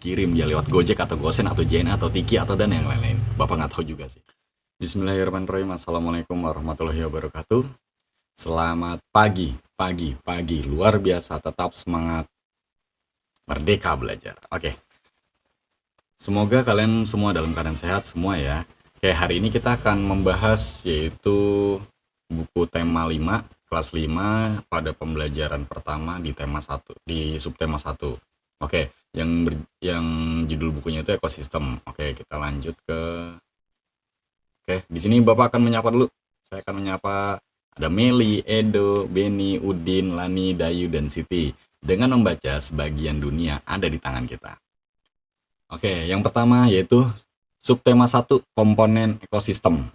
dikirim dia lewat Gojek atau Gosen atau JNA atau Tiki atau dan yang lain-lain. Bapak nggak tahu juga sih. Bismillahirrahmanirrahim. Assalamualaikum warahmatullahi wabarakatuh. Selamat pagi, pagi, luar biasa, tetap semangat, merdeka belajar. Oke, semoga kalian semua dalam keadaan sehat semua ya. Oke, hari ini kita akan membahas yaitu buku tema 5, kelas 5 pada pembelajaran pertama di tema 1, di subtema 1. Oke, yang judul bukunya itu ekosistem. Oke, kita lanjut ke di sini Bapak akan menyapa dulu. Saya akan menyapa ada Meli, Edo, Beni, Udin, Lani, Dayu, dan Siti. Dengan membaca sebagian dunia ada di tangan kita. Oke, yang pertama yaitu subtema 1, komponen ekosistem.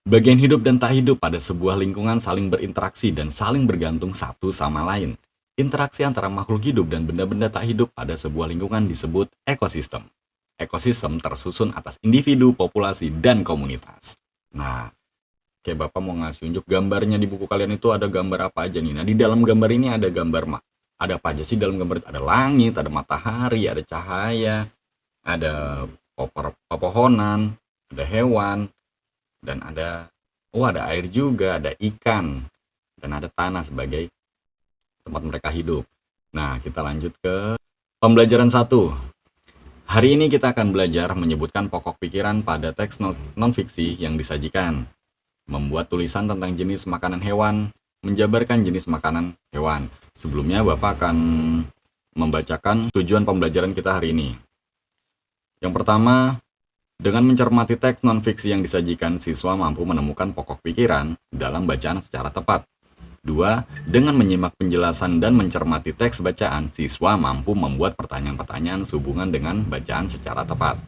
Bagian hidup dan tak hidup pada sebuah lingkungan saling berinteraksi dan saling bergantung satu sama lain. Interaksi antara makhluk hidup dan benda-benda tak hidup pada sebuah lingkungan disebut ekosistem. Ekosistem tersusun atas individu, populasi, dan komunitas. Nah, kayak Bapak mau ngasih unjuk gambarnya di buku kalian itu ada gambar apa aja nih. Nah, di dalam gambar ini ada ada apa aja sih dalam gambar itu? Ada langit, ada matahari, ada cahaya, ada pepohonan, ada hewan, dan ada air juga, ada ikan, dan ada tanah sebagai tempat mereka hidup. Nah, kita lanjut ke pembelajaran 1. Hari ini kita akan belajar menyebutkan pokok pikiran pada teks non-fiksi yang disajikan, membuat tulisan tentang jenis makanan hewan, menjabarkan jenis makanan hewan. Sebelumnya Bapak akan membacakan tujuan pembelajaran kita hari ini. Yang pertama, dengan mencermati teks non-fiksi yang disajikan, siswa mampu menemukan pokok pikiran dalam bacaan secara tepat. 2. Dengan menyimak penjelasan dan mencermati teks bacaan, siswa mampu membuat pertanyaan-pertanyaan sehubungan dengan bacaan secara tepat.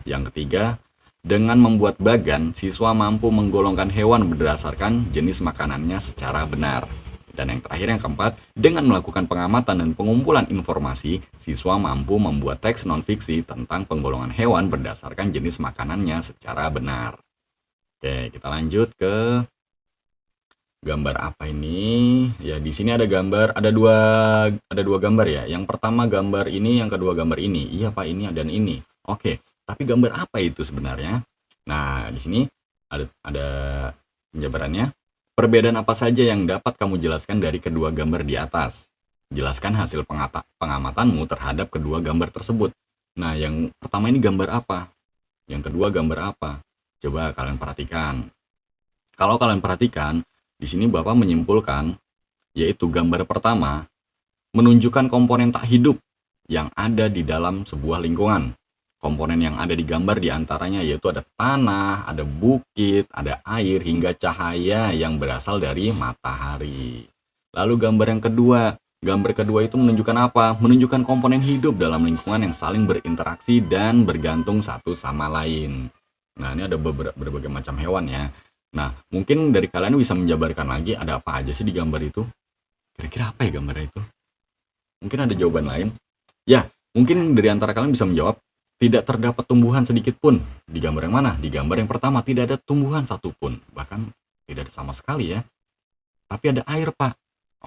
Yang ketiga, dengan membuat bagan, siswa mampu menggolongkan hewan berdasarkan jenis makanannya secara benar. Dan yang terakhir, yang keempat, dengan melakukan pengamatan dan pengumpulan informasi, siswa mampu membuat teks non-fiksi tentang penggolongan hewan berdasarkan jenis makanannya secara benar. Oke, kita lanjut ke gambar apa ini? Ya, di sini ada gambar, ada dua gambar ya. Yang pertama gambar ini, yang kedua gambar ini. Iya Pak, ini dan ini. Oke, tapi gambar apa itu sebenarnya? Nah, di sini ada penjabarannya. Perbedaan apa saja yang dapat kamu jelaskan dari kedua gambar di atas? Jelaskan hasil pengamatanmu terhadap kedua gambar tersebut. Nah, yang pertama ini gambar apa? Yang kedua gambar apa? Coba kalian perhatikan. Kalau kalian perhatikan, di sini Bapak menyimpulkan, yaitu gambar pertama menunjukkan komponen tak hidup yang ada di dalam sebuah lingkungan. Komponen yang ada di gambar diantaranya yaitu ada tanah, ada bukit, ada air, hingga cahaya yang berasal dari matahari. Lalu gambar kedua itu menunjukkan apa? Menunjukkan komponen hidup dalam lingkungan yang saling berinteraksi dan bergantung satu sama lain. Nah, ini ada berbagai macam hewan ya. Nah, mungkin dari kalian bisa menjabarkan lagi ada apa aja sih di gambar itu? Kira-kira apa ya gambar itu? Mungkin ada jawaban lain? Ya, mungkin dari antara kalian bisa menjawab, tidak terdapat tumbuhan sedikit pun. Di gambar yang mana? Di gambar yang pertama tidak ada tumbuhan satupun. Bahkan tidak ada sama sekali ya. Tapi ada air, Pak.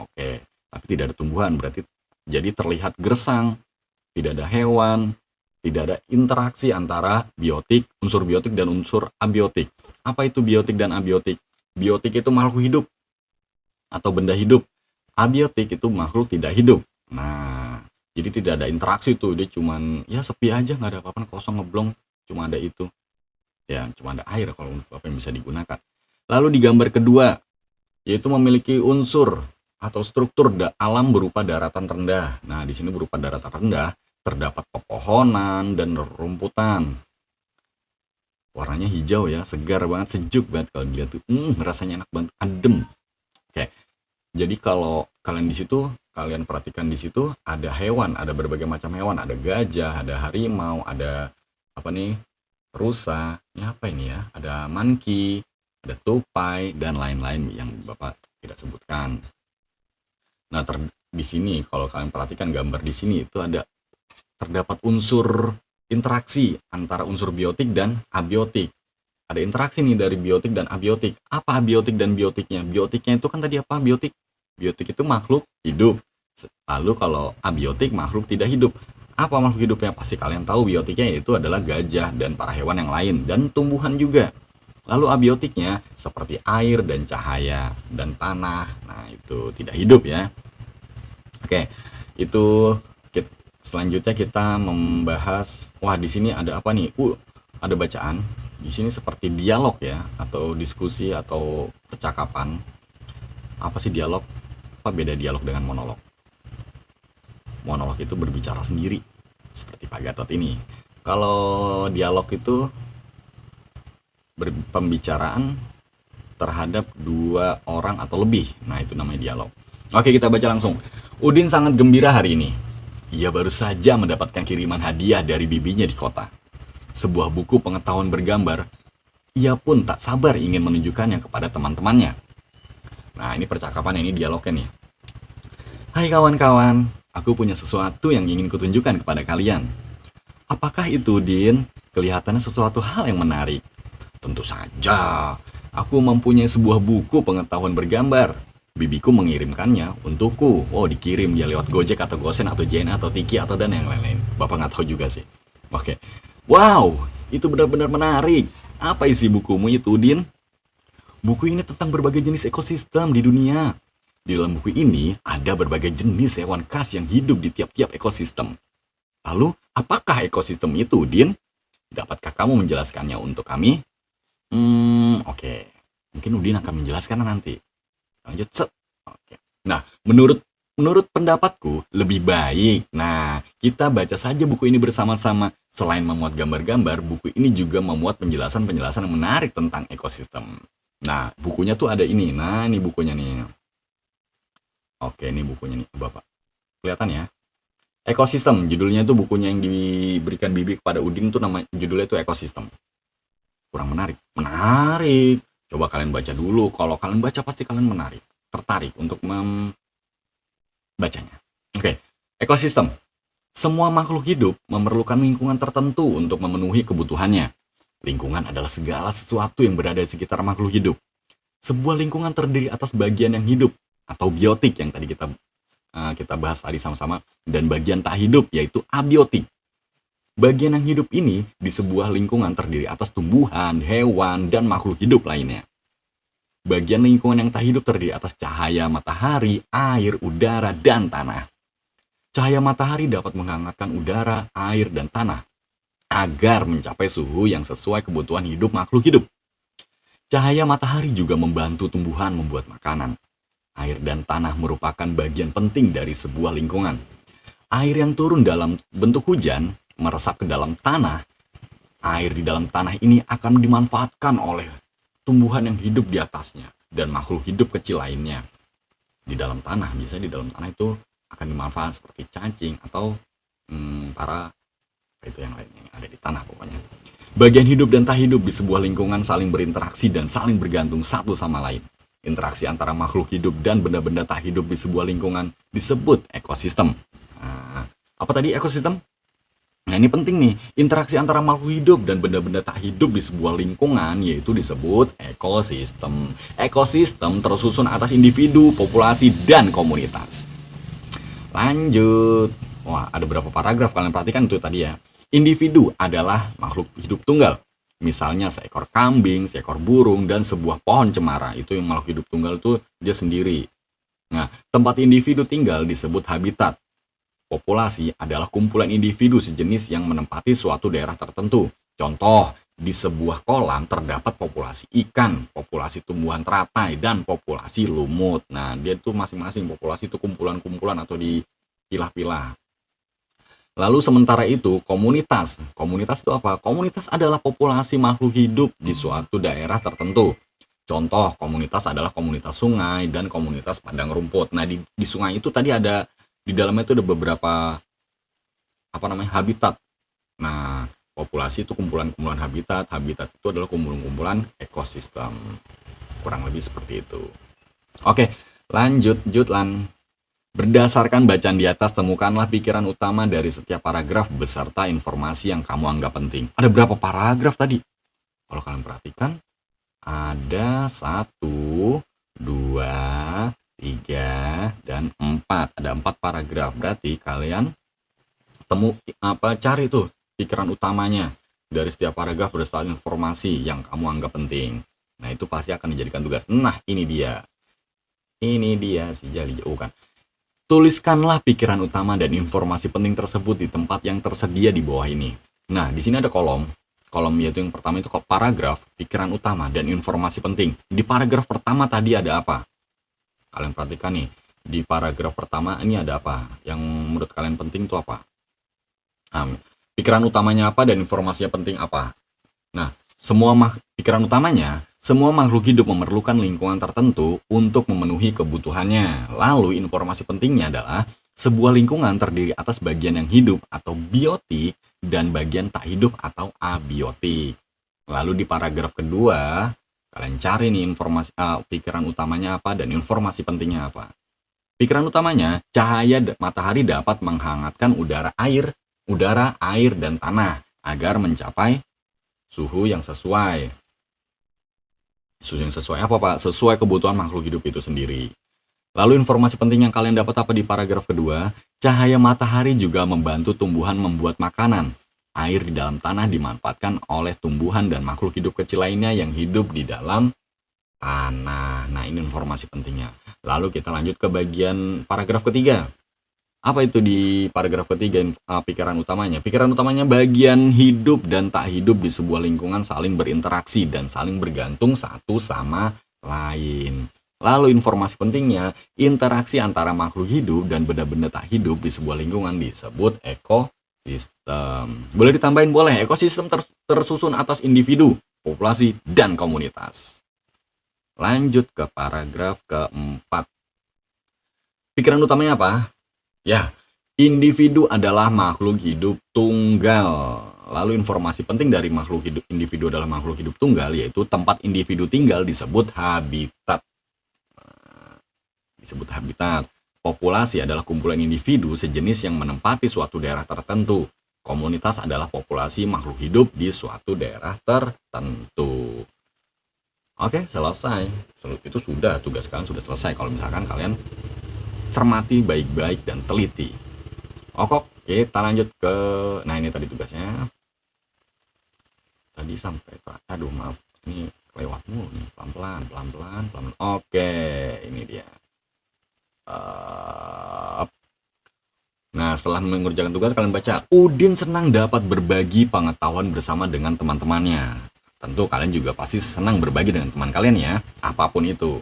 Oke, tapi tidak ada tumbuhan. Berarti jadi terlihat gersang. Tidak ada hewan. Tidak ada interaksi antara unsur biotik dan unsur abiotik. Apa itu biotik dan abiotik? Biotik itu makhluk hidup atau benda hidup. Abiotik itu makhluk tidak hidup. Nah, jadi tidak ada interaksi tuh. Dia cuman ya sepi aja, nggak ada apa-apa, kosong ngeblong. Cuma ada itu. Ya, cuma ada air kalau apa yang bisa digunakan. Lalu di gambar kedua, yaitu memiliki unsur atau struktur alam berupa daratan rendah. Nah, di sini berupa daratan rendah terdapat pepohonan dan rumputan. Warnanya hijau ya, segar banget, sejuk banget kalau dilihat tuh. Rasanya enak banget, adem. Oke. Jadi kalau kalian perhatikan di situ ada hewan, ada berbagai macam hewan, ada gajah, ada harimau, ada rusa. Ini apa ini ya? Ada monkey, ada tupai dan lain-lain yang Bapak tidak sebutkan. Nah, di sini kalau kalian perhatikan gambar di sini itu terdapat unsur interaksi antara unsur biotik dan abiotik. Ada interaksi nih dari biotik dan abiotik. Apa abiotik dan biotiknya? Biotiknya itu kan tadi apa? Biotik itu makhluk hidup. Lalu kalau abiotik makhluk tidak hidup. Apa makhluk hidupnya? Pasti kalian tahu biotiknya, yaitu adalah gajah dan para hewan yang lain dan tumbuhan juga. Lalu abiotiknya seperti air dan cahaya dan tanah. Nah, itu tidak hidup ya. Oke, itu selanjutnya kita membahas. Wah, di sini ada apa nih? Ada bacaan. Di sini seperti dialog ya, atau diskusi atau percakapan. Apa sih dialog? Apa beda dialog dengan monolog? Monolog itu berbicara sendiri, seperti Pak Gatot ini. Kalau dialog itu pembicaraan terhadap dua orang atau lebih. Nah, itu namanya dialog. Oke, kita baca langsung. Udin sangat gembira hari ini. Ia baru saja mendapatkan kiriman hadiah dari bibinya di kota. Sebuah buku pengetahuan bergambar. Ia pun tak sabar ingin menunjukkannya kepada teman-temannya. Nah, ini percakapan, ini dialognya nih. Hai kawan-kawan, aku punya sesuatu yang ingin kutunjukkan kepada kalian. Apakah itu, Din? Kelihatannya sesuatu hal yang menarik. Tentu saja, aku mempunyai sebuah buku pengetahuan bergambar. Bibiku mengirimkannya untukku. Oh, dikirim dia lewat Gojek atau Gosen atau JNE atau Tiki atau dan yang lain-lain. Bapak nggak tahu juga sih. Oke. Wow, itu benar-benar menarik. Apa isi bukumu itu, Din? Buku ini tentang berbagai jenis ekosistem di dunia. Di dalam buku ini ada berbagai jenis hewan khas yang hidup di tiap-tiap ekosistem. Lalu, apakah ekosistem itu, Din? Dapatkah kamu menjelaskannya untuk kami? Oke. Mungkin Udin akan menjelaskan nanti. Lanjut, set. Oke. Nah, menurut pendapatku lebih baik. Nah, kita baca saja buku ini bersama-sama. Selain memuat gambar-gambar, buku ini juga memuat penjelasan-penjelasan yang menarik tentang ekosistem. Nah, bukunya tuh ada ini. Nah, ini bukunya nih. Oke, ini bukunya nih, Bapak. Kelihatan ya? Ekosistem, judulnya itu bukunya yang diberikan Bibi kepada Udin tuh nama judulnya itu Ekosistem. Kurang menarik. Menarik. Coba kalian baca dulu. Kalau kalian baca pasti kalian tertarik untuk membacanya. Oke, ekosistem. Semua makhluk hidup memerlukan lingkungan tertentu untuk memenuhi kebutuhannya. Lingkungan adalah segala sesuatu yang berada di sekitar makhluk hidup. Sebuah lingkungan terdiri atas bagian yang hidup atau biotik yang tadi kita bahas tadi sama-sama, dan bagian tak hidup yaitu abiotik. Bagian yang hidup ini di sebuah lingkungan terdiri atas tumbuhan, hewan, dan makhluk hidup lainnya. Bagian lingkungan yang tak hidup terdiri atas cahaya matahari, air, udara, dan tanah. Cahaya matahari dapat menghangatkan udara, air, dan tanah agar mencapai suhu yang sesuai kebutuhan hidup makhluk hidup. Cahaya matahari juga membantu tumbuhan membuat makanan. Air dan tanah merupakan bagian penting dari sebuah lingkungan. Air yang turun dalam bentuk hujan meresap ke dalam tanah. Air di dalam tanah ini akan dimanfaatkan oleh tumbuhan yang hidup di atasnya dan makhluk hidup kecil lainnya. Di dalam tanah, biasanya di dalam tanah itu akan dimanfaatkan seperti cacing atau para itu yang lainnya yang ada di tanah pokoknya. Bagian hidup dan tak hidup di sebuah lingkungan saling berinteraksi dan saling bergantung satu sama lain. Interaksi antara makhluk hidup dan benda-benda tak hidup di sebuah lingkungan disebut ekosistem. Nah, apa tadi ekosistem? Nah, ini penting nih, interaksi antara makhluk hidup dan benda-benda tak hidup di sebuah lingkungan yaitu disebut ekosistem. Ekosistem tersusun atas individu, populasi, dan komunitas. Lanjut. Wah, ada berapa paragraf kalian perhatikan itu tadi ya. Individu adalah makhluk hidup tunggal. Misalnya seekor kambing, seekor burung, dan sebuah pohon cemara. Itu yang makhluk hidup tunggal itu dia sendiri. Nah, tempat individu tinggal disebut habitat. Populasi adalah kumpulan individu sejenis yang menempati suatu daerah tertentu. Contoh, di sebuah kolam terdapat populasi ikan, populasi tumbuhan teratai, dan populasi lumut. Nah, dia itu masing-masing populasi itu kumpulan-kumpulan atau dipilah-pilah. Lalu sementara itu, komunitas. Komunitas itu apa? Komunitas adalah populasi makhluk hidup di suatu daerah tertentu. Contoh, komunitas adalah komunitas sungai dan komunitas padang rumput. Nah, di sungai itu tadi ada, di dalamnya itu ada beberapa habitat. Nah, populasi itu kumpulan-kumpulan habitat. Habitat itu adalah kumpulan-kumpulan ekosistem. Kurang lebih seperti itu. Oke, lanjut Lan. Berdasarkan bacaan di atas, temukanlah pikiran utama dari setiap paragraf beserta informasi yang kamu anggap penting. Ada berapa paragraf tadi? Kalau kalian perhatikan, ada 1, 2, 3, dan 4. Ada 4 paragraf. Berarti kalian cari tuh pikiran utamanya dari setiap paragraf berdasarkan informasi yang kamu anggap penting. Nah, itu pasti akan dijadikan tugas. Nah, ini dia. Ini dia si Jali. Kan. Tuliskanlah pikiran utama dan informasi penting tersebut di tempat yang tersedia di bawah ini. Nah, di sini ada kolom. Kolom yaitu yang pertama itu paragraf, pikiran utama, dan informasi penting. Di paragraf pertama tadi ada apa? Kalian perhatikan nih. Di paragraf pertama ini ada apa? Yang menurut kalian penting itu apa? Pikiran utamanya apa dan informasinya penting apa? Nah, pikiran utamanya, semua makhluk hidup memerlukan lingkungan tertentu untuk memenuhi kebutuhannya. Lalu informasi pentingnya adalah sebuah lingkungan terdiri atas bagian yang hidup atau biotik dan bagian tak hidup atau abiotik. Lalu di paragraf kedua, kalian cari nih informasi pikiran utamanya apa dan informasi pentingnya apa. Pikiran utamanya, cahaya matahari dapat menghangatkan udara, air, dan tanah agar mencapai suhu yang sesuai. Suhu yang sesuai apa, Pak? Sesuai kebutuhan makhluk hidup itu sendiri. Lalu informasi penting yang kalian dapat apa di paragraf kedua? Cahaya matahari juga membantu tumbuhan membuat makanan. Air di dalam tanah dimanfaatkan oleh tumbuhan dan makhluk hidup kecil lainnya yang hidup di dalam tanah. Nah, ini informasi pentingnya. Lalu kita lanjut ke bagian paragraf ketiga. Apa itu di paragraf ketiga pikiran utamanya? Pikiran utamanya bagian hidup dan tak hidup di sebuah lingkungan saling berinteraksi dan saling bergantung satu sama lain. Lalu informasi pentingnya, interaksi antara makhluk hidup dan benda-benda tak hidup di sebuah lingkungan disebut ekosistem. Boleh ditambahin? Boleh. Ekosistem tersusun atas individu, populasi, dan komunitas. Lanjut ke paragraf keempat. Pikiran utamanya apa? Ya, individu adalah makhluk hidup tunggal. Lalu informasi penting dari makhluk hidup individu adalah makhluk hidup tunggal, yaitu tempat individu tinggal disebut habitat. Populasi adalah kumpulan individu sejenis yang menempati suatu daerah tertentu. Komunitas adalah populasi makhluk hidup di suatu daerah tertentu. Oke, selesai. Itu sudah, tugas kalian sudah selesai. Kalau misalkan kalian cermati baik-baik dan teliti. Oke, kita lanjut ke, nah ini tadi tugasnya. Tadi sampai, aduh maaf, ini lewatmu nih, pelan-pelan. Oke, ini dia. Nah, setelah mengerjakan tugas, kalian baca, Udin senang dapat berbagi pengetahuan bersama dengan teman-temannya. Tentu kalian juga pasti senang berbagi dengan teman kalian ya, apapun itu.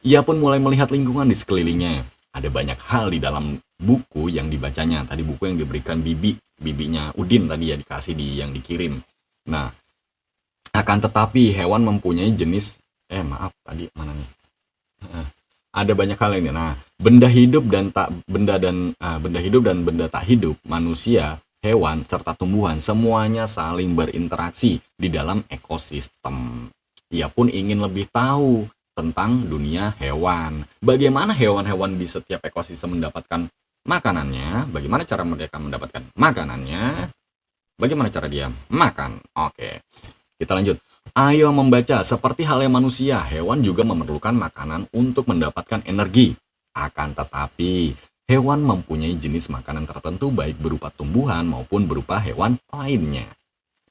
Ia pun mulai melihat lingkungan di sekelilingnya. Ada banyak hal di dalam buku yang dibacanya. Tadi buku yang diberikan bibinya Udin tadi ya, dikasih yang dikirim. Nah, akan tetapi hewan mempunyai jenis tadi mana nih? Ada banyak hal ini. Nah, benda hidup dan benda tak hidup, manusia, hewan serta tumbuhan semuanya saling berinteraksi di dalam ekosistem. Ia pun ingin lebih tahu tentang dunia hewan. Bagaimana hewan-hewan di setiap ekosistem mendapatkan makanannya? Bagaimana cara mereka mendapatkan makanannya? Bagaimana cara dia makan? Oke. Kita lanjut. Ayo membaca. Seperti halnya manusia, hewan juga memerlukan makanan untuk mendapatkan energi. Akan tetapi, hewan mempunyai jenis makanan tertentu baik berupa tumbuhan maupun berupa hewan lainnya.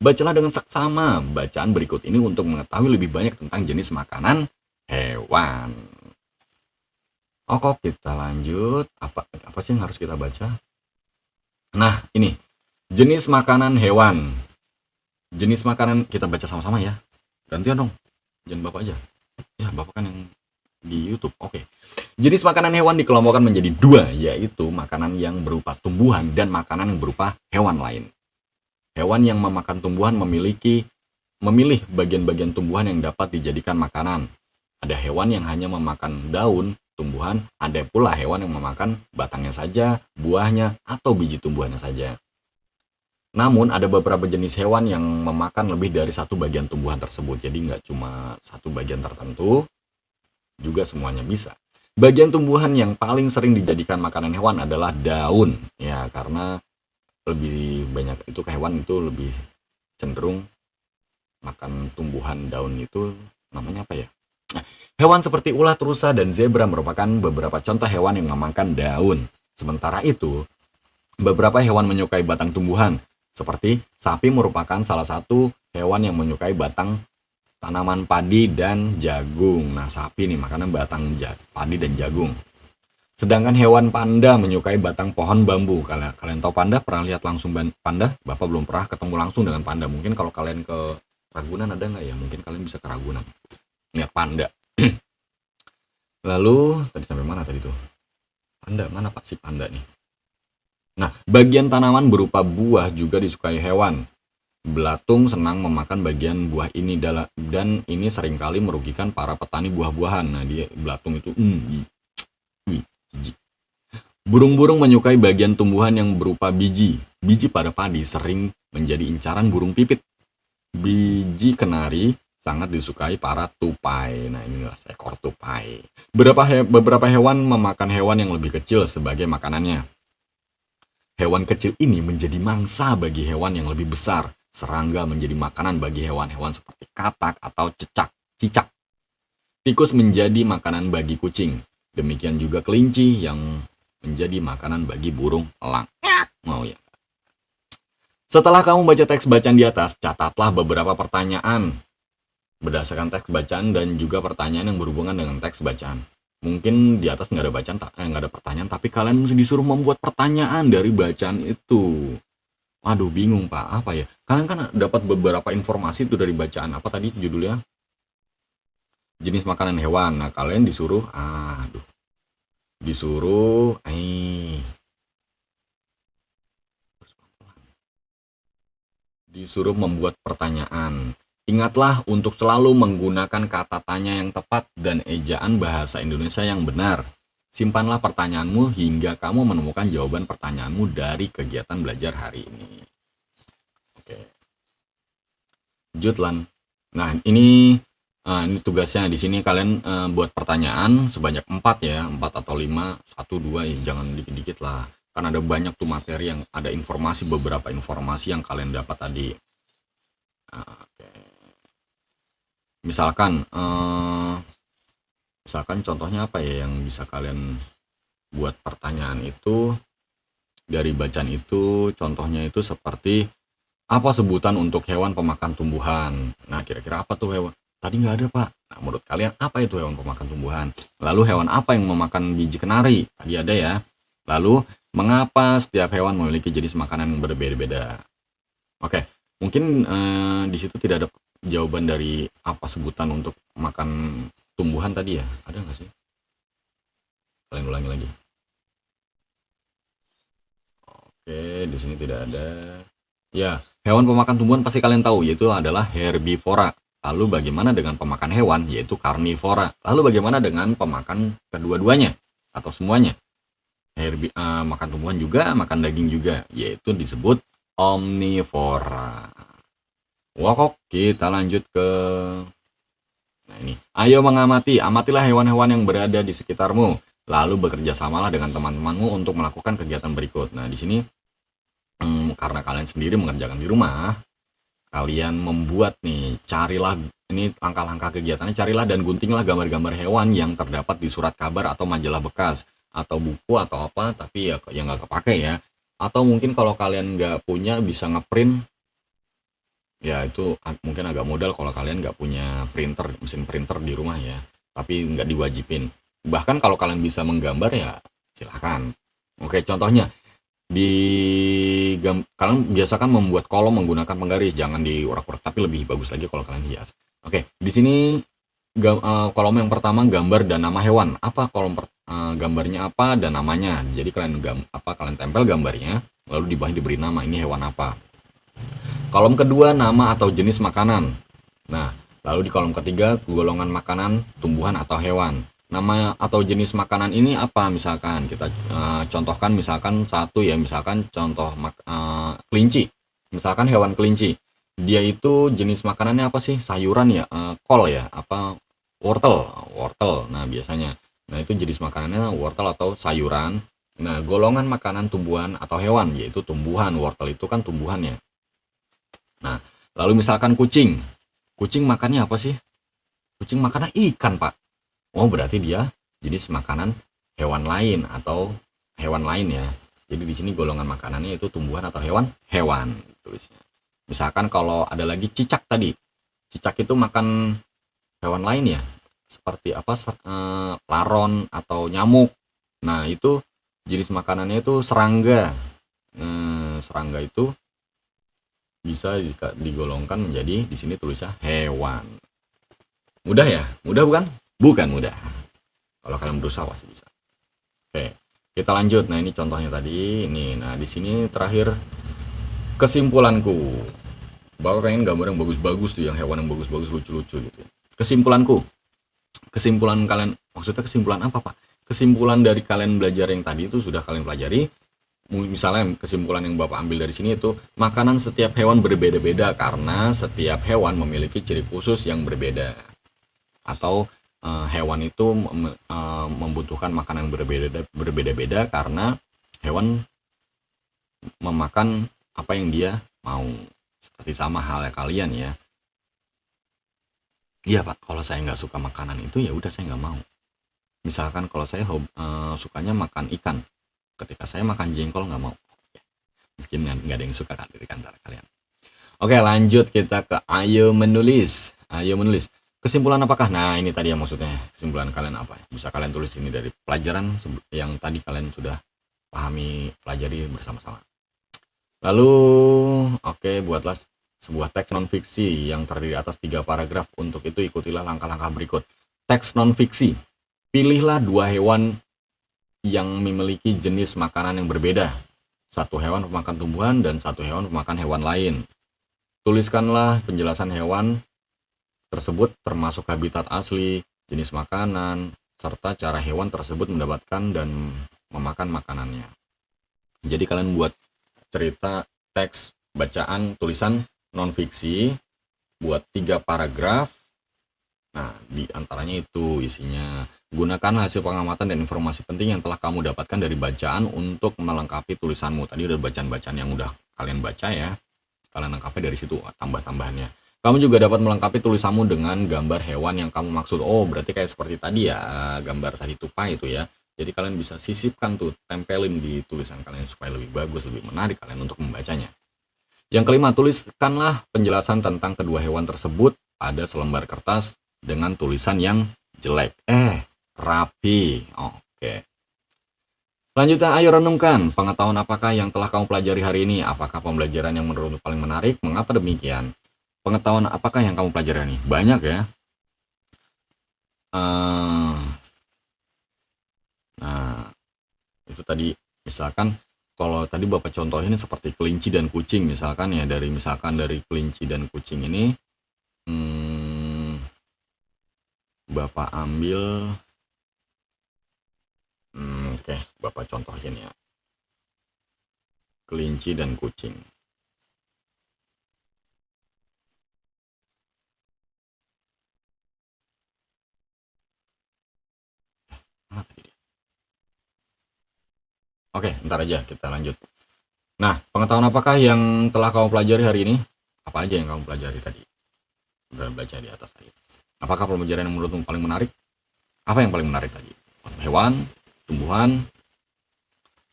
Bacalah dengan seksama bacaan berikut ini untuk mengetahui lebih banyak tentang jenis makanan hewan. Oke, kita lanjut. Apa sih yang harus kita baca? Nah, ini jenis makanan hewan. Jenis makanan kita baca sama-sama ya. Gantian dong. Jangan Bapak aja. Ya, Bapak kan yang di YouTube. Oke. Jenis makanan hewan dikelompokkan menjadi dua, yaitu makanan yang berupa tumbuhan dan makanan yang berupa hewan lain. Hewan yang memakan tumbuhan memilih bagian-bagian tumbuhan yang dapat dijadikan makanan. Ada hewan yang hanya memakan daun tumbuhan, ada pula hewan yang memakan batangnya saja, buahnya, atau biji tumbuhannya saja. Namun ada beberapa jenis hewan yang memakan lebih dari satu bagian tumbuhan tersebut. Jadi nggak cuma satu bagian tertentu, juga semuanya bisa. Bagian tumbuhan yang paling sering dijadikan makanan hewan adalah daun. Ya, karena lebih banyak itu hewan itu lebih cenderung makan tumbuhan daun itu, namanya apa ya? Nah, hewan seperti ulat, rusa, dan zebra merupakan beberapa contoh hewan yang memakan daun. Sementara itu, Beberapa hewan menyukai batang tumbuhan, seperti sapi merupakan salah satu hewan yang menyukai batang tanaman padi dan jagung. Nah, sapi nih makanan batang padi dan jagung. Sedangkan hewan panda menyukai batang pohon bambu. Kalian tahu panda? Pernah lihat langsung panda? Bapak belum pernah ketemu langsung dengan panda. Mungkin kalau kalian ke Ragunan ada nggak ya? Mungkin kalian bisa ke Ragunan lihat panda. Lalu tadi sampai mana tadi tuh? Panda mana Pak si panda nih? Nah, bagian tanaman berupa buah juga disukai hewan. Belatung senang memakan bagian buah ini dan ini seringkali merugikan para petani buah-buahan. Nah, dia belatung itu jijik. Burung-burung menyukai bagian tumbuhan yang berupa biji. Biji pada padi sering menjadi incaran burung pipit. Biji kenari sangat disukai para tupai. Nah, inilah seekor tupai. Beberapa hewan memakan hewan yang lebih kecil sebagai makanannya. Hewan kecil ini menjadi mangsa bagi hewan yang lebih besar. Serangga menjadi makanan bagi hewan-hewan seperti katak atau cicak. Tikus menjadi makanan bagi kucing. Demikian juga kelinci yang menjadi makanan bagi burung elang. Mau ya. Setelah kamu baca teks bacaan di atas, catatlah beberapa pertanyaan berdasarkan teks bacaan dan juga pertanyaan yang berhubungan dengan teks bacaan. Mungkin di atas nggak ada pertanyaan, tapi kalian mesti disuruh membuat pertanyaan dari bacaan itu. Aduh, bingung Pak, apa ya? Kalian kan dapat beberapa informasi itu dari bacaan. Apa tadi judulnya? Jenis makanan hewan. Nah, kalian disuruh, disuruh membuat pertanyaan. Ingatlah untuk selalu menggunakan kata tanya yang tepat dan ejaan bahasa Indonesia yang benar. Simpanlah pertanyaanmu hingga kamu menemukan jawaban pertanyaanmu dari kegiatan belajar hari ini. Oke. Jutlan. Nah, ini tugasnya di sini kalian buat pertanyaan sebanyak 4 ya, 4 atau 5, 1, 2 ya, jangan dikit-dikit lah. Kan ada banyak tuh materi yang ada beberapa informasi yang kalian dapat tadi. Oke. Misalkan contohnya apa ya yang bisa kalian buat pertanyaan itu dari bacaan itu. Contohnya itu seperti apa sebutan untuk hewan pemakan tumbuhan. Nah, kira-kira apa tuh hewan? Tadi nggak ada Pak. Nah, menurut kalian apa itu hewan pemakan tumbuhan? Lalu hewan apa yang memakan biji kenari? Tadi ada ya. Lalu mengapa setiap hewan memiliki jenis makanan yang berbeda-beda? Oke, mungkin di situ tidak ada jawaban dari apa sebutan untuk makan tumbuhan tadi ya. Ada nggak sih? Kalian ulangi lagi. Oke, di sini tidak ada. Ya, hewan pemakan tumbuhan pasti kalian tahu, yaitu adalah herbivora. Lalu bagaimana dengan pemakan hewan, yaitu karnivora. Lalu bagaimana dengan pemakan kedua-duanya atau semuanya? Makan tumbuhan juga, makan daging juga, yaitu disebut omnivora. Wah, kita lanjut ke ini. Ayo amatilah hewan-hewan yang berada di sekitarmu. Lalu bekerja samalah dengan teman-temanmu untuk melakukan kegiatan berikut. Nah, di sini karena kalian sendiri mengerjakan di rumah, kalian membuat nih, carilah ini langkah-langkah kegiatannya, carilah dan guntinglah gambar-gambar hewan yang terdapat di surat kabar atau majalah bekas atau buku atau apa, tapi ya yang nggak kepake ya. Atau mungkin kalau kalian nggak punya bisa ngeprint, ya itu mungkin agak modal kalau kalian nggak punya mesin printer di rumah ya, tapi nggak diwajibin. Bahkan kalau kalian bisa menggambar ya silahkan. Oke, contohnya kalian biasakan membuat kolom menggunakan penggaris, jangan diurak-urak, tapi lebih bagus lagi kalau kalian hias. Oke, di sini kolom yang pertama gambar dan nama hewan. Apa kolom gambarnya apa dan namanya. Jadi kalian tempel gambarnya, lalu di bawah diberi nama, ini hewan apa. Kolom kedua nama atau jenis makanan. Nah, lalu di kolom ketiga golongan makanan, tumbuhan atau hewan. Nama atau jenis makanan ini apa? Misalkan kita contohkan misalkan satu ya, misalkan contoh kelinci. Misalkan hewan kelinci. Dia itu jenis makanannya apa sih? Sayuran ya, kol ya, apa wortel. Nah, biasanya. Nah, itu jenis makanannya wortel atau sayuran. Nah, golongan makanan tumbuhan atau hewan yaitu tumbuhan. Wortel itu kan tumbuhan ya. Nah, lalu misalkan kucing. Kucing makannya apa sih? Kucing makannya ikan, Pak. Oh, berarti dia jenis makanan hewan lain atau hewan lain ya. Jadi di sini golongan makanannya itu tumbuhan atau hewan? Hewan tulisnya. Misalkan kalau ada lagi cicak tadi. Cicak itu makan hewan lain ya. Seperti apa? Laron atau nyamuk. Nah, itu jenis makanannya itu serangga. Serangga itu bisa digolongkan menjadi di sini tulisnya hewan. Mudah ya? Mudah bukan? Bukan mudah. Kalau kalian berusaha pasti bisa. Oke, kita lanjut. Nah, ini contohnya tadi. Ini, nah di sini terakhir kesimpulanku. Bapak pengen gambar yang bagus-bagus tuh, yang hewan yang bagus-bagus, lucu-lucu gitu. Kesimpulanku. Kesimpulan kalian, maksudnya kesimpulan apa, Pak? Kesimpulan dari kalian belajar yang tadi itu sudah kalian pelajari. Misalnya kesimpulan yang Bapak ambil dari sini itu makanan setiap hewan berbeda-beda karena setiap hewan memiliki ciri khusus yang berbeda. Atau hewan itu membutuhkan makanan yang berbeda-beda karena hewan memakan apa yang dia mau. Seperti sama halnya kalian ya. Iya Pak, kalau saya nggak suka makanan itu ya udah saya nggak mau. Misalkan kalau saya sukanya makan ikan, ketika saya makan jengkol nggak mau. Mungkin nggak ada yang suka kan dari antara kalian. Oke, lanjut kita ke ayo menulis. Ayo menulis. Kesimpulan apakah? Nah, ini tadi yang maksudnya. Kesimpulan kalian apa? Bisa kalian tulis ini dari pelajaran yang tadi kalian sudah pahami, pelajari bersama-sama. Lalu, oke, buatlah sebuah teks non-fiksi yang terdiri atas 3 paragraf. Untuk itu ikutilah langkah-langkah berikut. Teks non-fiksi. Pilihlah 2 hewan yang memiliki jenis makanan yang berbeda. 1 hewan pemakan tumbuhan dan 1 hewan pemakan hewan lain. Tuliskanlah penjelasan hewan tersebut termasuk habitat asli, jenis makanan, serta cara hewan tersebut mendapatkan dan memakan makanannya. Jadi kalian buat cerita, teks, bacaan, tulisan non-fiksi, buat 3 paragraf. Nah, di antaranya itu isinya. Gunakan hasil pengamatan dan informasi penting yang telah kamu dapatkan dari bacaan untuk melengkapi tulisanmu. Tadi udah bacaan-bacaan yang udah kalian baca ya. Kalian lengkapi dari situ, tambah-tambahannya. Kamu juga dapat melengkapi tulisanmu dengan gambar hewan yang kamu maksud. Oh, berarti kayak seperti tadi ya, gambar tadi tupai itu ya. Jadi kalian bisa sisipkan tuh, tempelin di tulisan kalian supaya lebih bagus, lebih menarik kalian untuk membacanya. Yang kelima, tuliskanlah penjelasan tentang kedua hewan tersebut pada selembar kertas dengan tulisan yang jelek. Rapi. Oke. Selanjutnya, ayo renungkan pengetahuan apakah yang telah kamu pelajari hari ini. Apakah pembelajaran yang menurutmu paling menarik? Mengapa demikian? Pengetahuan apakah yang kamu pelajari hari ini? Banyak ya. Nah, itu tadi misalkan kalau tadi Bapak contohin seperti kelinci dan kucing misalkan ya, dari kelinci dan kucing ini Bapak ambil oke, Bapak contohin ya. Kelinci dan kucing. Oke, ntar aja kita lanjut. Nah, pengetahuan apakah yang telah kamu pelajari hari ini? Apa aja yang kamu pelajari tadi? Udah baca di atas tadi. Apakah pembelajaran yang menurutmu paling menarik? Apa yang paling menarik tadi? Hewan, tumbuhan,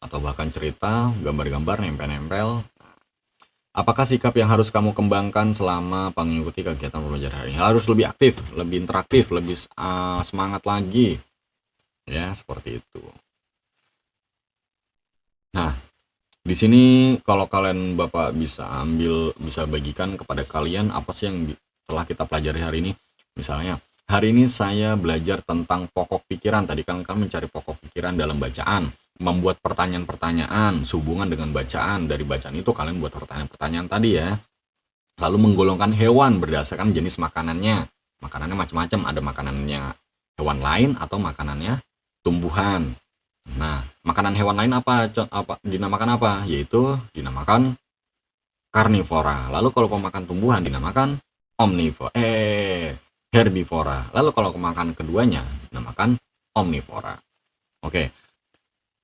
atau bahkan cerita, gambar-gambar, nempel-nempel. Apakah sikap yang harus kamu kembangkan selama mengikuti kegiatan pembelajaran hari ini? Harus lebih aktif, lebih interaktif, lebih semangat lagi. Ya, seperti itu. Nah, di sini kalau kalian Bapak bisa bagikan kepada kalian apa sih yang telah kita pelajari hari ini. Misalnya, hari ini saya belajar tentang pokok pikiran. Tadi kan kalian mencari pokok pikiran dalam bacaan, membuat pertanyaan-pertanyaan sehubungan dengan bacaan. Dari bacaan itu kalian buat pertanyaan-pertanyaan tadi ya. Lalu menggolongkan hewan berdasarkan jenis makanannya. Makanannya macam-macam, ada makanannya hewan lain atau makanannya tumbuhan. Nah, makanan hewan lain apa dinamakan apa? Yaitu dinamakan karnivora. Lalu kalau pemakan tumbuhan dinamakan herbivora. Lalu kalau pemakan keduanya dinamakan omnivora. Oke.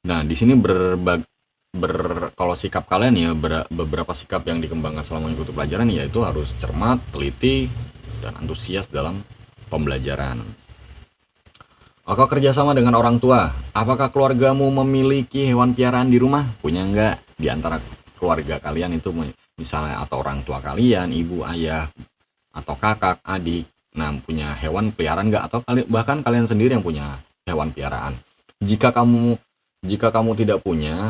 Nah, di sini kalau sikap kalian ya, beberapa sikap yang dikembangkan selama mengikuti pelajaran yaitu harus cermat, teliti, dan antusias dalam pembelajaran. Kau kerjasama dengan orang tua. Apakah keluargamu memiliki hewan piaraan di rumah? Punya enggak? Di antara keluarga kalian itu misalnya atau orang tua kalian, ibu, ayah, atau kakak, adik. Nah, punya hewan peliharaan enggak? Atau bahkan kalian sendiri yang punya hewan piaraan. Jika kamu tidak punya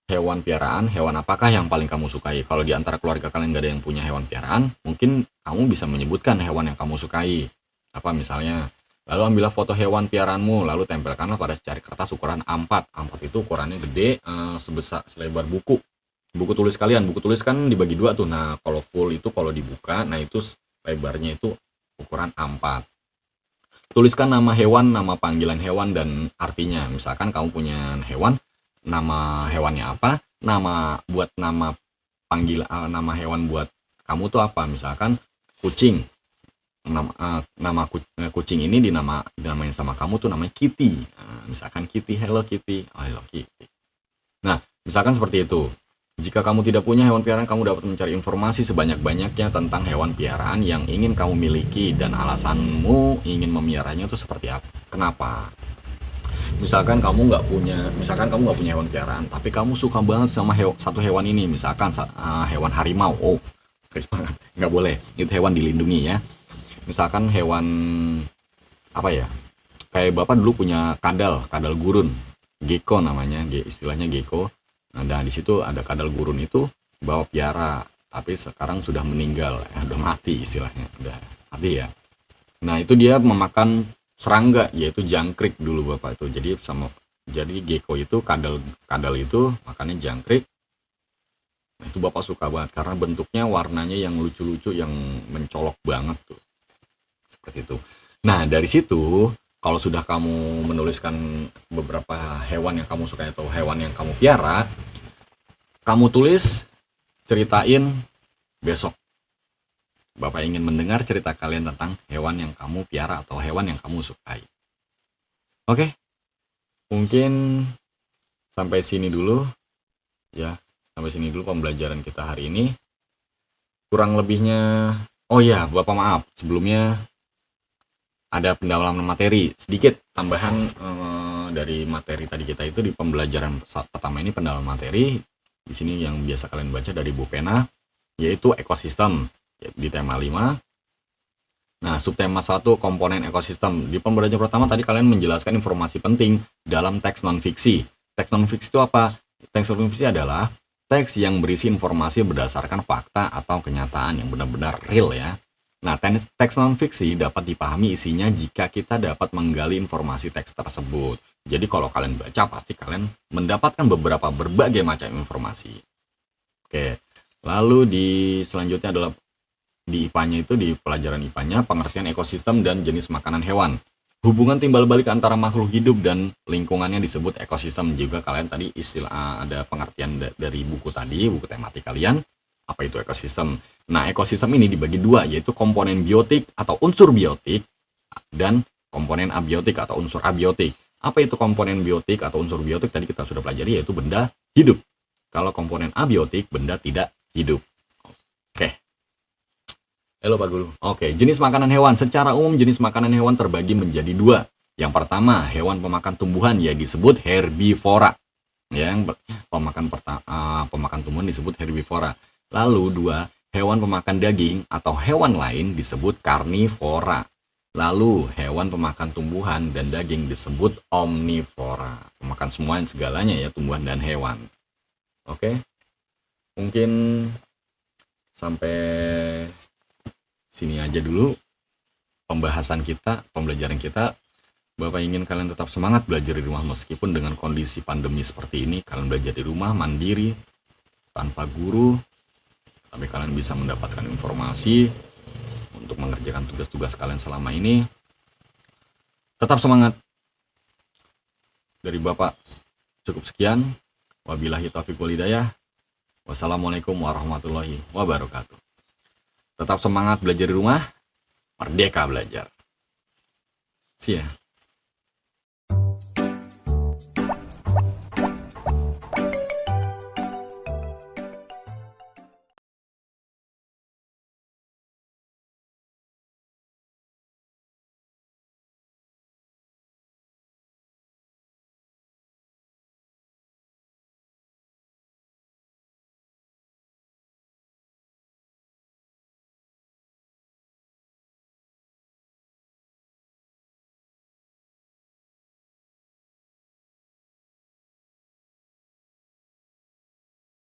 hewan piaraan, hewan apakah yang paling kamu sukai? Kalau di antara keluarga kalian nggak ada yang punya hewan piaraan, mungkin kamu bisa menyebutkan hewan yang kamu sukai. Apa misalnya, lalu ambillah foto hewan piaraanmu, lalu tempelkanlah pada secari kertas ukuran A4. A4 itu ukurannya gede, sebesar selebar buku. Buku tulis kalian, buku tulis kan dibagi dua tuh. Nah, kalau full itu kalau dibuka, nah itu lebarnya itu ukuran A4. Tuliskan nama hewan, nama panggilan hewan, dan artinya. Misalkan kamu punya hewan, nama hewannya apa, nama hewan buat kamu tuh apa. Misalkan kucing, kucing ini dinamain sama kamu tuh namanya Kitty. Misalkan Kitty, hello Kitty, hello Kitty. Nah, misalkan seperti itu. Jika kamu tidak punya hewan piaraan, kamu dapat mencari informasi sebanyak-banyaknya tentang hewan piaraan yang ingin kamu miliki dan alasanmu ingin memeliharanya itu seperti apa. Kenapa? Misalkan kamu nggak punya hewan piaraan, tapi kamu suka banget sama satu hewan ini, misalkan hewan harimau. Oh, nggak boleh, itu hewan dilindungi ya. Misalkan hewan apa ya? Kayak bapak dulu punya kadal gurun, gecko namanya, istilahnya gecko. Nah, di situ ada kadal gurun itu bawa piara, tapi sekarang sudah meninggal, udah mati istilahnya, udah mati ya. Nah, itu dia memakan serangga, yaitu jangkrik dulu bapak itu. Jadi gecko itu kadal itu makannya jangkrik. Nah, itu bapak suka banget karena bentuknya, warnanya yang lucu-lucu, yang mencolok banget tuh. Seperti itu. Nah, dari situ kalau sudah kamu menuliskan beberapa hewan yang kamu suka atau hewan yang kamu piara, kamu tulis, ceritain besok. Bapak ingin mendengar cerita kalian tentang hewan yang kamu piara atau hewan yang kamu sukai. Oke, mungkin sampai sini dulu ya. Sampai sini dulu pembelajaran kita hari ini. Kurang lebihnya, oh ya, Bapak maaf, sebelumnya ada pendalaman materi sedikit tambahan dari materi tadi kita itu di pembelajaran pertama ini, pendalaman materi di sini yang biasa kalian baca dari Bu Pena, yaitu ekosistem di tema 5. Nah, subtema 1 komponen ekosistem. Di pembelajaran pertama tadi kalian menjelaskan informasi penting dalam teks non-fiksi. Teks non-fiksi itu apa? Teks non-fiksi adalah teks yang berisi informasi berdasarkan fakta atau kenyataan yang benar-benar real ya. Nah, teks non-fiksi dapat dipahami isinya jika kita dapat menggali informasi teks tersebut. Jadi kalau kalian baca, pasti kalian mendapatkan berbagai macam informasi. Oke, lalu selanjutnya adalah di IPA-nya itu, di pelajaran IPA-nya, pengertian ekosistem dan jenis makanan hewan. Hubungan timbal balik antara makhluk hidup dan lingkungannya disebut ekosistem. Juga kalian tadi ada pengertian dari buku tadi, buku tematik kalian. Apa itu ekosistem? Nah, ekosistem ini dibagi dua, yaitu komponen biotik atau unsur biotik dan komponen abiotik atau unsur abiotik. Apa itu komponen biotik atau unsur biotik? Tadi kita sudah pelajari, yaitu benda hidup. Kalau komponen abiotik, benda tidak hidup. Oke. Halo Pak Guru. Oke, jenis makanan hewan. Secara umum jenis makanan hewan terbagi menjadi dua. Yang pertama, hewan pemakan tumbuhan yang disebut herbivora. Yang pemakan tumbuhan disebut herbivora. Lalu 2, hewan pemakan daging atau hewan lain disebut karnivora. Lalu hewan pemakan tumbuhan dan daging disebut omnivora. Pemakan semua segalanya ya, tumbuhan dan hewan. Oke. Mungkin sampai sini aja dulu pembahasan kita, pembelajaran kita. Bapak ingin kalian tetap semangat belajar di rumah meskipun dengan kondisi pandemi seperti ini. Kalian belajar di rumah mandiri tanpa guru, tapi kalian bisa mendapatkan informasi untuk mengerjakan tugas-tugas kalian selama ini. Tetap semangat. Dari Bapak cukup sekian. Wabillahi taufiq wal hidayah. Wassalamualaikum warahmatullahi wabarakatuh. Tetap semangat belajar di rumah. Merdeka belajar. See ya.